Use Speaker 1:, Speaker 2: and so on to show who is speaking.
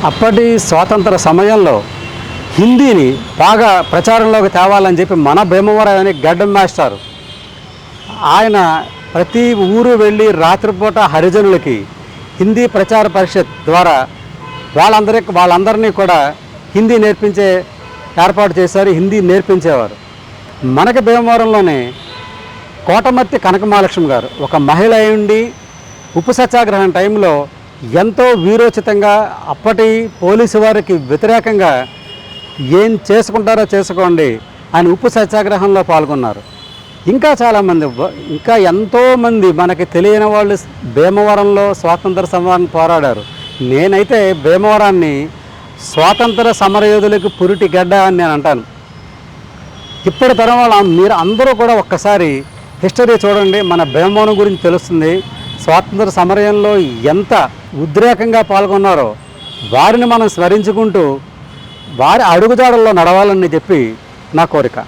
Speaker 1: అప్పటి స్వాతంత్ర సమయంలో హిందీని బాగా ప్రచారంలోకి తేవాలని చెప్పి మన భీమవరం అనే గడ్డం మాస్టర్ ఆయన ప్రతి ఊరు వెళ్ళి రాత్రిపూట హరిజనులకి హిందీ ప్రచార పరిషత్ ద్వారా వాళ్ళందరినీ కూడా హిందీ నేర్పించే ఏర్పాటు చేశారు. హిందీ నేర్పించేవారు. మనకి భీమవరంలోనే కోటమర్తి కనకమహాలక్ష్మి గారు ఒక మహిళ అయి ఉండి ఉప్పు సత్యాగ్రహం టైంలో ఎంతో వీరోచితంగా అప్పటి పోలీసు వారికి వ్యతిరేకంగా ఏం చేసుకుంటారో చేసుకోండి ఆయన ఉప్పు సత్యాగ్రహంలో పాల్గొన్నారు. ఇంకా చాలామంది ఇంకా ఎంతోమంది మనకి తెలియని వాళ్ళు భీమవరంలో స్వాతంత్ర సమరాన్ని పోరాడారు. నేనైతే భీమవరాన్ని స్వాతంత్ర సమరయోధులకు పురిటి గడ్డ అని నేను అంటాను. ఇప్పటి తరం వాళ్ళ మీరు అందరూ కూడా ఒక్కసారి హిస్టరీ చూడండి. మన భీమవరం గురించి తెలుస్తుంది. స్వాతంత్ర సమరయంలో ఎంత ఉద్రేకంగా పాల్గొన్నారో వారిని మనం స్మరించుకుంటూ వారి అడుగుజాడల్లో నడవాలని చెప్పి నా కోరిక.